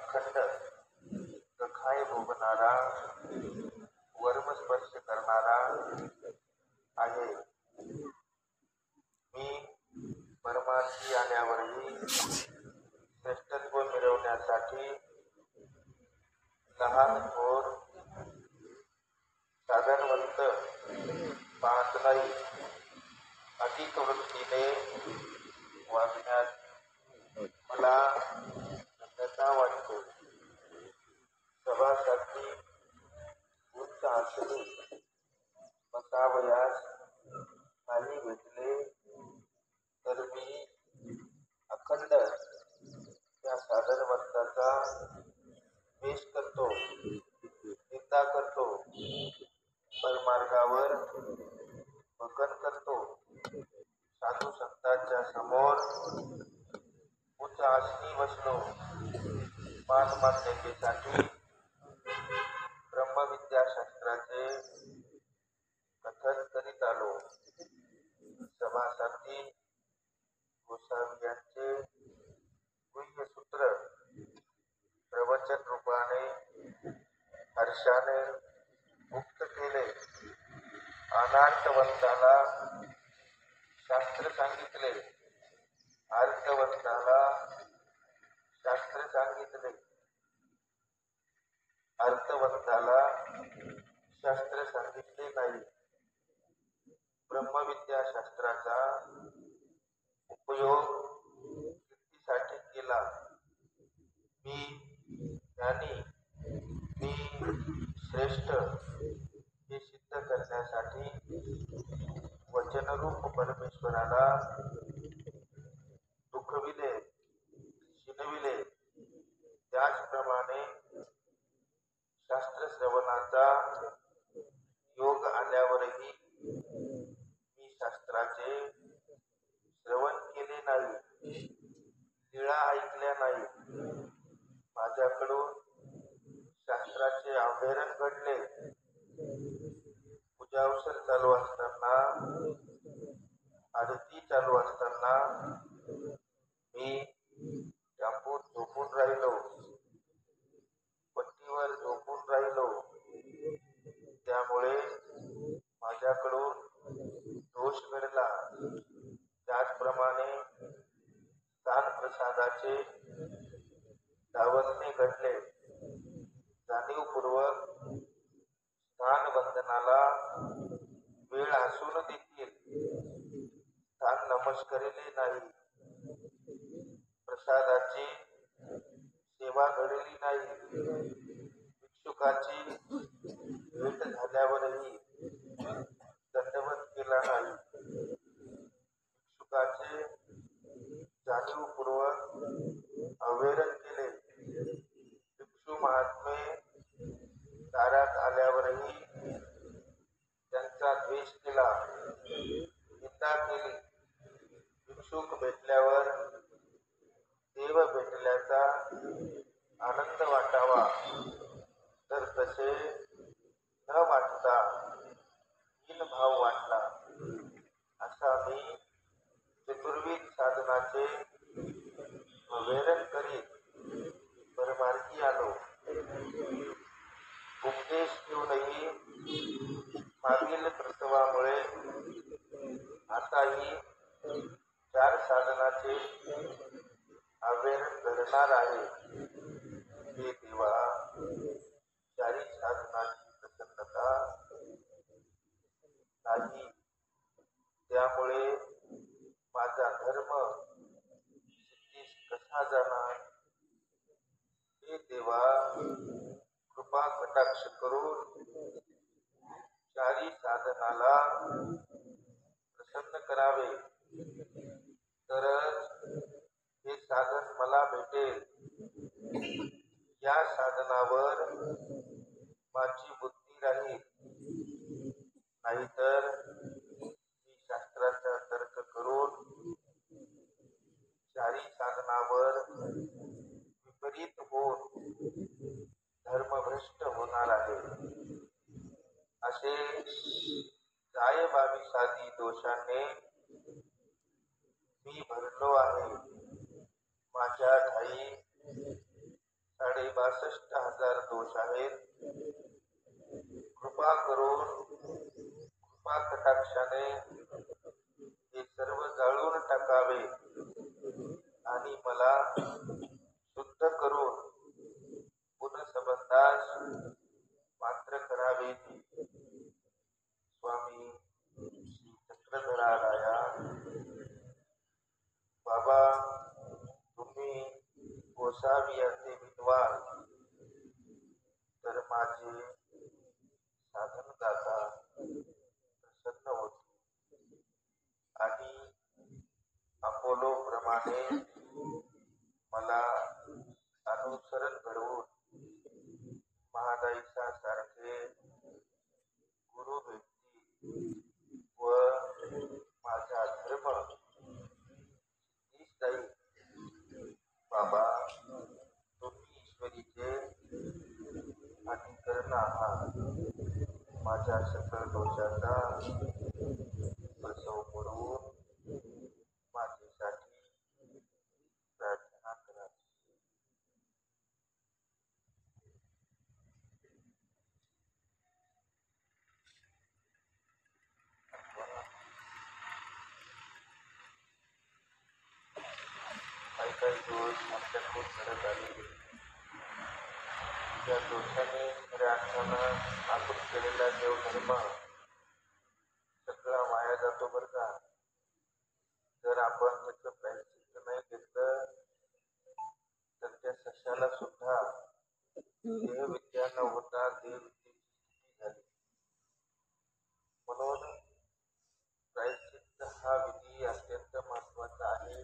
अखंड सखाय भोगणारा वर्मस्पर्श करणारा आहे. मी परमार्थी आल्यावरही श्रेष्ठत्व मिळवण्यासाठी लहान थोर साधनवंत पाहत नाही. अधिक वृत्तीने वागण्यात मला धन्यता वाटते. सभासाठी उच्च आसनी बसावयास नाही भेटले तर मी अखंड त्या साधनवंताचा द्वेष करतो, निंदा करतो, परमार्गावर भंगन करतो. साधू संतांच्या समोर उच्च आसनी बसलो. मानमान्यतेसाठी ब्रह्मविद्याशास्त्राचे कथन करीत आलो. सभासाठी गोसावी यांचे गुह्य सूत्र प्रवचन रूपाने हर्षाने मुक्त केले. अनार्थवंताला शास्त्र सांगितले, अर्थवंताला शास्त्र सांगितले, अर्थवंताला शास्त्र सांगितले नाही. ब्रह्मविद्याशास्त्राचा उपयोग कीर्तीसाठी केला. मी ज्ञानी, मी श्रेष्ठ हे सिद्ध करण्यासाठी वचनरूप परमेश्वराला दुखविले, शिनविले. त्याचप्रमाणे शास्त्र श्रवणाचा योग आल्यावरही मी शास्त्राचे श्रवण केले नाही, लीळा ऐकल्या नाही. माझ्याकडून शास्त्राचे अवहेलन घडले. पूजावसर चालू असताना, आरती चालू असताना मी टापून झोपून राहिलो, पट्टीवर झोपून राहिलो. त्यामुळे माझ्याकडून दोष घडला. त्याचप्रमाणे दानप्रसादाचे डावलणे घडले. जाणीवपूर्वक स्थानवंदनाला वेळ असून देखील स्थान नमस्करिले नाही. प्रसादाची सेवा घडली नाही. भिक्षुकाची भेट झाल्यावरही दंडवत केला नाही. भिक्षुकाचे जाणीवपूर्वक अवहेलन केले. भिक्षू महात्मे दारात आल्यावरही त्यांचा द्वेष केला, निंदा केली. भिक्षुक भेटल्यावर देव भेटल्याचा आनंद वाटावा, तर तसे न वाटता हीनभाव वाटला. असा मी चतुर्विध साधनाचे अवहेलन करीत परमार्गी आलो. उपदेश घेऊनही मागील प्रसवामुळे आताही 4 साधनाचे अवहेलन घडणार आहे. हे देवा, 4 साधनाची प्रसन्नता नाही. त्यामुळे माझा धर्म सिद्धीस कसा जाणार? हे देवा, कृपा कटाक्ष करून 4 साधनाला प्रसन्न करावे, तरच हे साधन मला भेटेल. या साधनावर माझी बुद्धी राहील. नाहीतर मी शास्त्राचा तर्क करून 4 साधनावर विपरीत होऊन धर्मभ्रष्ट होणार आहे. असे जायभावी दोषाने मी भरलो आहे. माझ्या ठायी सुमारे 62,000 दोष आहेत. कृपा करून कृपा कटाक्षाने हे सर्व जाळून टाकावे आणि मला शुद्ध करून पुनःसंबंधास पात्र करावे. स्वामी श्री चक्रधराराया, बाबा तुम्ही गोसावियाचे विद्वान तर माझे साधन दाता प्रसन्न होते आणि अपोलो प्रमाणे मला अनुसरण घडवून महादाईचा सारखे गुरु भेटतील व माझा धर्म सिद्धीस जाईल. बाबा तुम्ही ईश्वरीचे अधिकरण आहात. माझ्या सकल दोषाचा बसव मोडवून माझ्यासाठी प्रार्थना करा. काही काही दोष आपल्याकडून घडत आले, त्या दोषाने खऱ्या अर्थानं आपण केलेला देवधर्म सगळा वाया जातो बरं का. जर आपण त्याचं प्रायश्चित्त नाही घेतलं तर त्या सशाला सुद्धा देहविद्या न होता देवविद्येची स्थिती झाली. म्हणून प्रायश्चित्त हा विधी अत्यंत महत्वाचा आहे.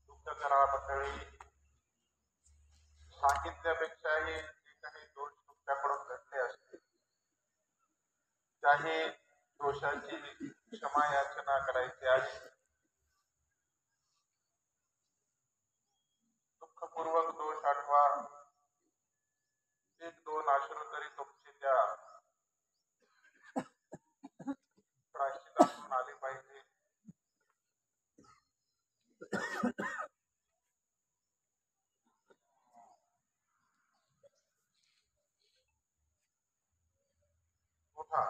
दुःख करा मंडळी, सांगितल्यापेक्षाही जे काही दोष तुमच्याकडून घडले असतील त्याही दोषाची क्षमा याचना करायची आहे. दुःखपूर्वक दोष आठवा. एक दोन अश्रू तरी तुमचे त्या प्रायश्चित्तातून आले पाहिजे. उठा.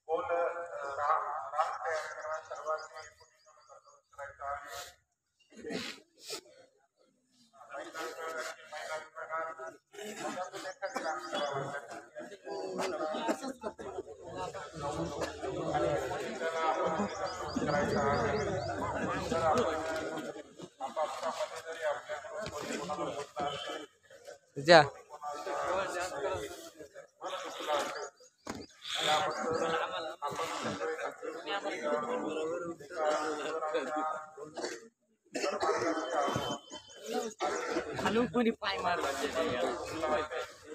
बोल राग तयार करा. सर्वांनी करायचा आहे. महिला विभागात करायचा आहे. जर आपण आपापसामध्ये जरी आपल्याकडून कोणी कोणाला बोलला असेल खालून कोणी पाय मारला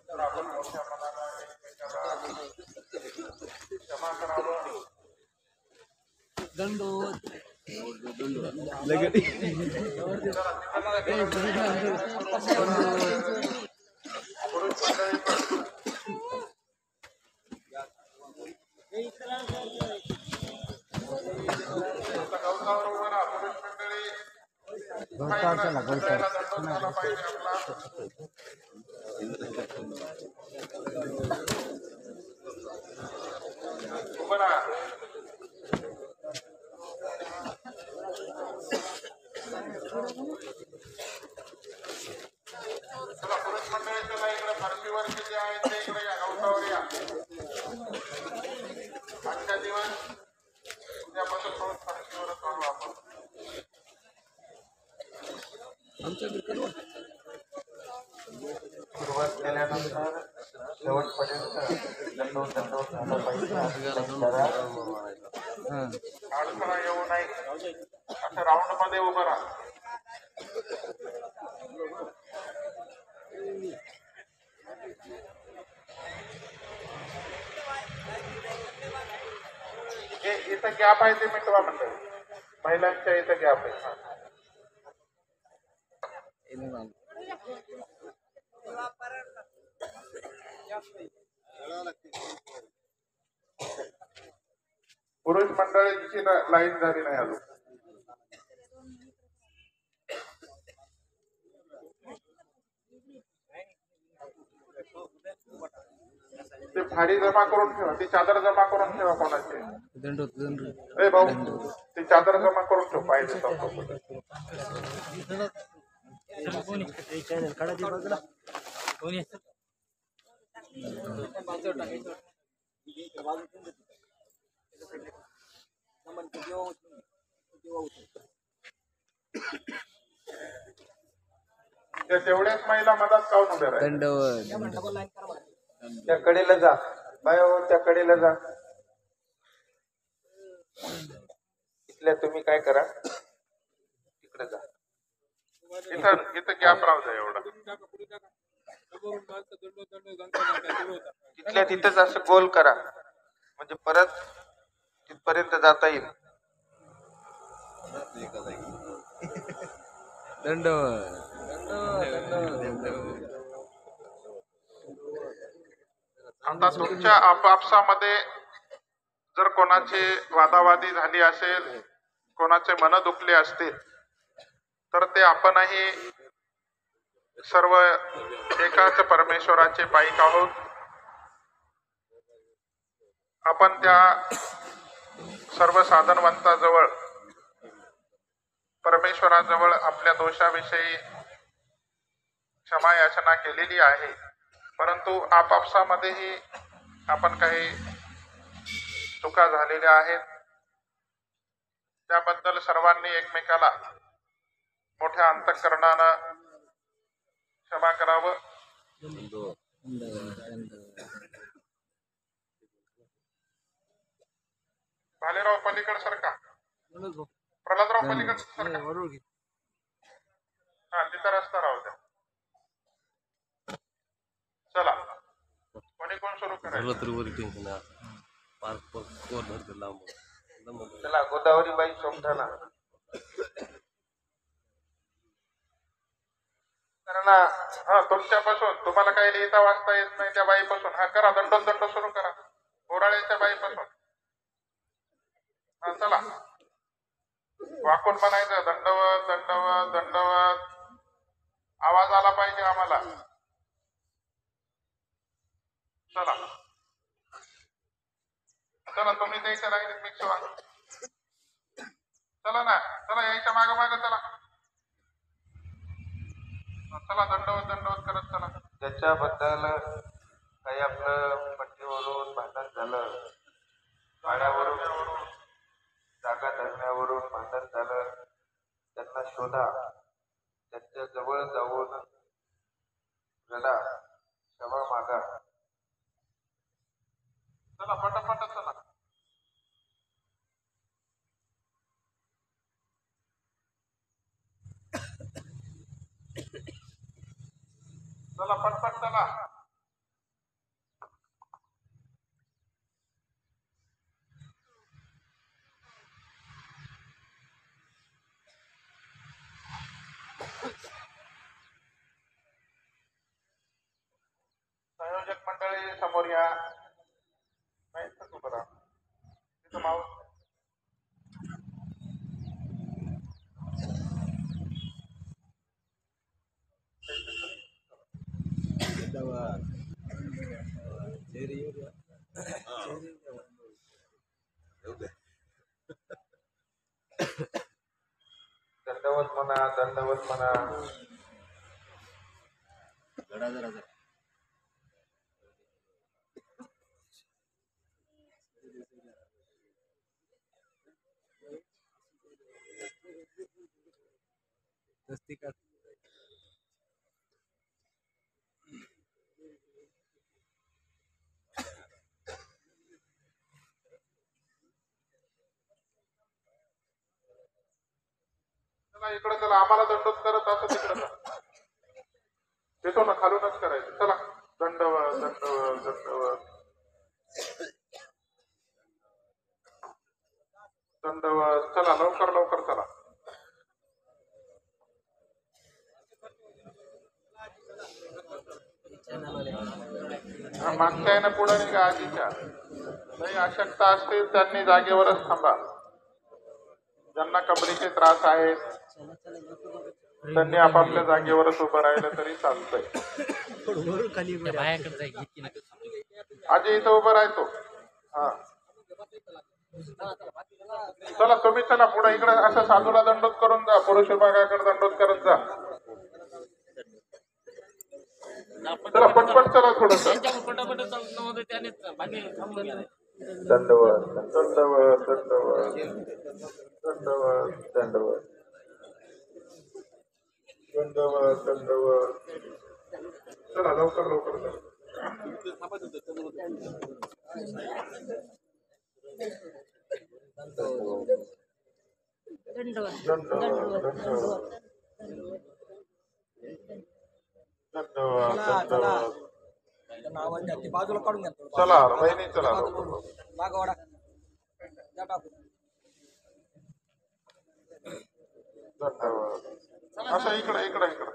तर आपण मोठ्या मनाला क्षमा करावं. दंडोत पुरुष मंडळीच्या इकडे फरशीवरचे जे आहेत ते इकडे या गवतावर या. आजच्या दिवस उद्यापासून थोडं फरशीवरच राहू आपण. सुरुवात केल्यानंतर शेवटपर्यंत दंडोत झालं पाहिजे. अडथळा येऊ नये असं राऊंड मध्ये उभं राहा. इथं गॅप आहे ते मिटवा मंडळी. महिलांच्या इथं गॅप आहे. पुरुष मंडळीची लाईन झाली नाही अजून. ते भारी जमा करून ठेवा, ती चादर जमा करून ठेवा कोणाची. ए भाऊ, ती चादर जमा करून ठेव पाहिजे तेवढ्याच महिला मधात काऊन उभ्या राहिल्या? त्या कडेला जा बाय, त्या कडेला जा. इथल्या तुम्ही काय करा, तिकडे जा. इथं गॅप राहू द्या एवढा. तिथल्या तिथंच असं गोल करा, म्हणजे परत तिथपर्यंत जाता येईल. आता तुमच्या आपापसामध्ये जर कोणाची वादावादी झाली असेल, कोणाचे मन दुखले असतील, तर ते आपणही सर्व एकाच परमेश्वराचे पाईक आहोत. आपण त्या सर्व साधनवंताजवळ, परमेश्वराजवळ आपल्या दोषाविषयी क्षमा याचना केलेली आहे. परंतु आपापसामध्येही आपण काही चुका झालेल्या आहेत, त्याबद्दल सर्वांनी एकमेकाला मोठ्या अंतःकरणानं क्षमा करावं. भालेराव पलीकड सरका, प्रल्हादराव पलीकड सरका. हा, तिथं रस्ता राहू द्या. चला, कोणी कोण सुरू करायचं? चला, गोदावरीबाई सोमठाणा. कारण हा, तुमच्यापासून तुम्हाला काही लिहिता वाचता येत नाही त्या बाईपासून हा करा, दंड सुरू करा. बोराळ्याच्या बाईपासून. हा, चला, वाकून म्हणायचं दंडवत दंडवत दंडवत. आवाज आला पाहिजे आम्हाला. चला चला, तुम्ही द्यायच्या लागेल मिक्स व्हा. चला ना, चला, यायच्या माग माग चला. चला, दंडवत दंडवत करत चला. ज्याच्याबद्दल काही आपलं पट्टीवरून भांडण झालं, भाड्यावरून, जागा धरण्यावरून भांडण झालं, त्यांना शोधा, त्यांच्या जवळ जाऊन रडा, क्षमा मागा. चला, पटापट चला. चला, पटपट चला. संयोजक मंडळी समोर या. नाही तर तू बरा तिथं माऊस. दंडवत म्हणा, दंडवत म्हणा. इकडे चला, आम्हाला दंडोत करत असं तिकडे येतो ना, खालूनच करायचं. चला, दंडवत दंडवत दंडवत दंडवत. चला, लवकर लवकर चला. मागच्या आहे ना पुढे नाही का आधीच्या काही अशक्ता असतील त्यांनी जागेवरच थांबा. ज्यांना कमरेचे त्रास आहेत त्यांनी आपापल्या जागेवरच उभं राहिलं तरी चालतंय. आजी इथं उभं राहतो. हा चला तुम्ही चला पुढे इकडे असं साधूला दंडोत करून जा. पुरुष विभागाकडे दंडोत करत जा. चला पटपट चला थोडस. दंडवत दंडवत दंडवत दंडवत दंडवत दंडवत दंडवत. चला लवकर लवकर चला. बाजूला काढून घ्या. चला बहिणी चला बागवाडा असं इकडे इकडे इकडे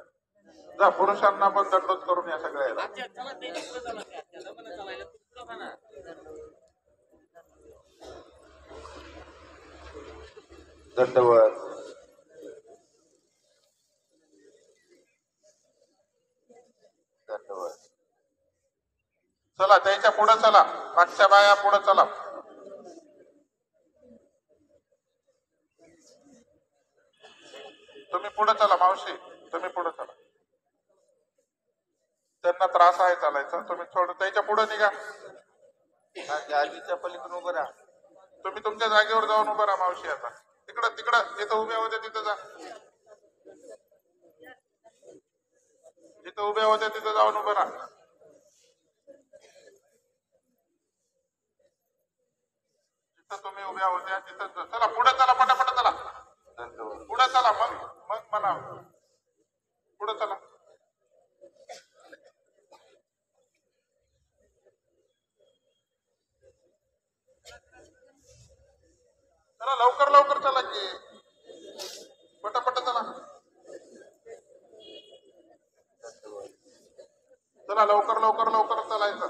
जा. पुरुषांना पण दंडोत करून या सगळ्याला. दंडवत दंडवत. चला त्याच्या पुढे चला. मागच्या बाया पुढे चला. तुम्ही पुढे चला मावशी. तुम्ही पुढे चला. त्यांना त्रास आहे चालायचा. तुम्ही थोडं त्याच्या पुढे निघा. आजीच्या पलीकडून उभं राहा. तुम्ही तुमच्या जागेवर जाऊन उभं राहा मावशी. आता तिकडं तिकडं जिथं उभ्या होत्या तिथं जा. जिथं उभ्या होत्या तिथं जाऊन उभं राहा. जिथं तुम्ही उभ्या होत्या तिथं चला. पुढे चला पटापट चला. पुढे चला. मग मग म्हणा पुढे चला. चला लवकर लवकर चला की. पटापट चला. चला लवकर लवकर लवकर चालायचं.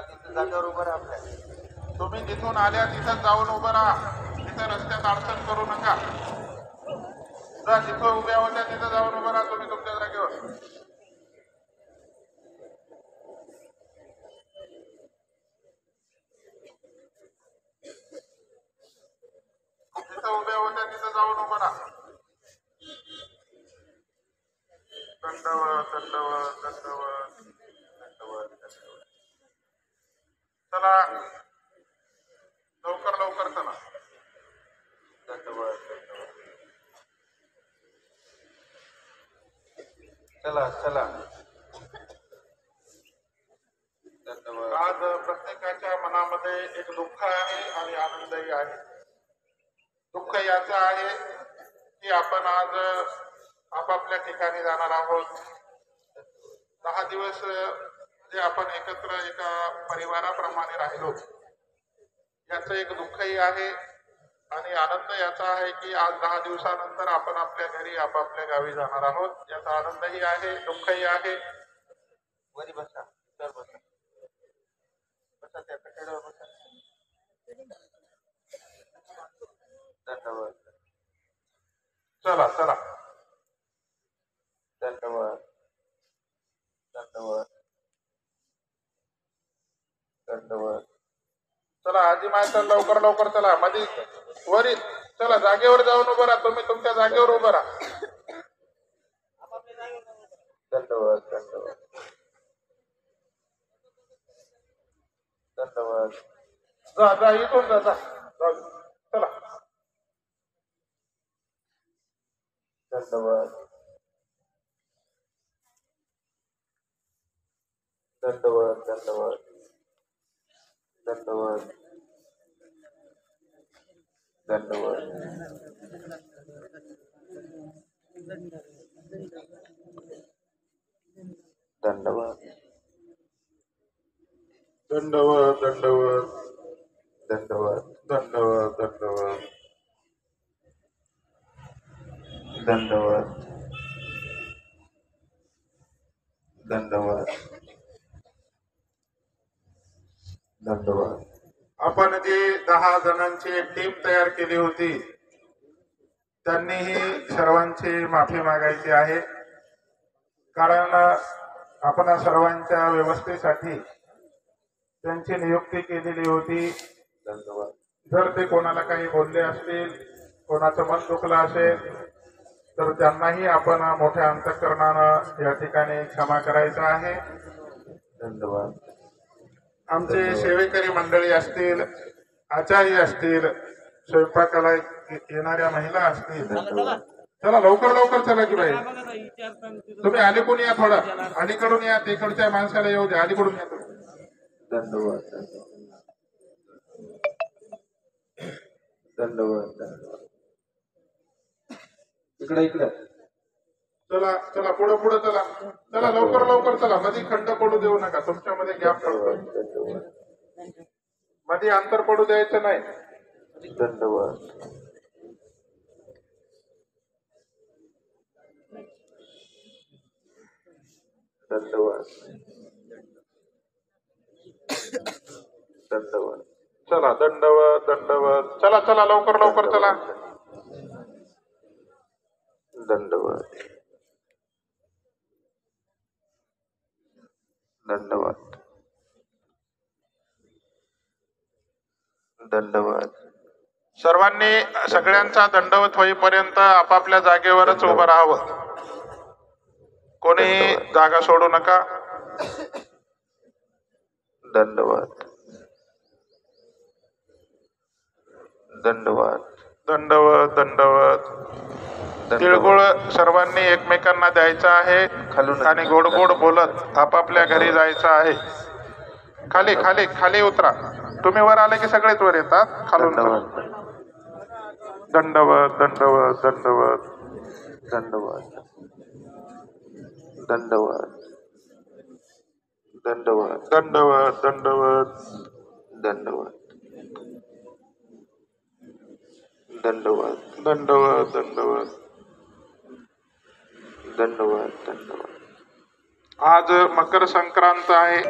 तिथं जागेवर उभं राहा. आपल्या तुम्ही जिथून आल्या तिथं जाऊन उभं राहा. तिथं रस्त्यात अडचण करू नका. जा जिथं उभ्या होत्या तिथं जाऊन उभं राहा तुम्ही तुमच्या जागेवर. जिथं उभ्या होत्या तिथं जाऊन उभं राहा. दंडवत दंडवत दंडवत दंडवत दंडवत. चला लवकर लवकर चला. दंडवत दंडवत. चला चला. आज प्रत्येकाच्या मनामध्ये एक दुःख आहे आणि आनंदही आहे. दुःख याचं आहे की आपण आज आपापल्या ठिकाणी जाणार आहोत. 10 दिवस जे आपण एकत्र एका परिवाराप्रमाणे राहिलो याचं एक दुःखही आहे आणि आनंद याचा आहे की आज 10 दिवसानंतर आपण आपल्या घरी आपापल्या गावी जाणार आहोत. याचा आनंदही आहे दुःखही आहे. वरी बसा. तर बसा बसा. त्या कठड्यावर बसा. धन्यवाद. चला चला. धन्यवाद धन्यवाद धन्यवाद. चला आजी माय लवकर लवकर चला. मध्ये वरी चला. जागेवर जाऊन उभं राहा. तुम्ही तुमच्या जागेवर उभं राहा. धन्यवाद धन्यवाद धन्यवाद. जा जा इथून जा जा. चला. धन्यवाद धन्यवाद धन्यवाद धन्यवाद धन्यवाद. दंडवत दंडवत दंडवत दंडवत दंडवत दंडवत दंडवत दंडवत दंडवत. आपण जी 10 जणांची टीम तयार केली होती त्यांनीही सर्वांची माफी मागायची आहे, कारण आपण सर्वांच्या व्यवस्थेसाठी त्यांची नियुक्ती केलेली होती. दंडवत जर ते कोणाला काही बोलले असतील, कोणाचं मन दुखलं असेल, तर त्यांनाही आपण मोठ्या अंतःकरणानं या ठिकाणी क्षमा करायचं आहे. दंडवत आमचे सेवेकरी मंडळी असतील, आचार्य असतील, स्वयंपाकाला येणाऱ्या महिला असतील, चला लवकर लवकर चला की बाई. तुम्ही अलीकडून या, थोडं अलीकडून या, तिकडच्या माणसाला येऊ द्या, अलीकडून या तुम्ही. दंडवत दंडवत दंडवत. इकडे इकडे चला चला पुढे पुढे चला, चला लवकर लवकर चला. मध्ये खंड पडू देऊ नका, तुमच्यामध्ये गॅप पडतो, मध्ये अंतर पडू द्यायचं नाही. दंडवत दंडवत दंडवत चला दंडवत दंडवत, चला चला लवकर लवकर चला. दंडवत दंडवत दंडवत. सर्वांनी सगळ्यांचा दंडवत होईपर्यंत आपापल्या जागेवरच उभं राहावं, कोणीही जागा सोडू नका. दंडवत दंडवत दंडवत दंडवत. तिळगुळ सर्वांनी एकमेकांना द्यायचा आहे खालून आणि गोड गोड बोलत आपापल्या घरी जायचं आहे. खाली खाली खाली उतरा. तुम्ही वर आले की सगळेच वर येतात, खालून चला. दंडवत दंडवत दंडवत दंडवत दंडवत दंडवत दंडवत दंडवत दंडवत दंडवत दंडवत दंडवत. दंडवत दंडवत. आज मकर संक्रांत आहे.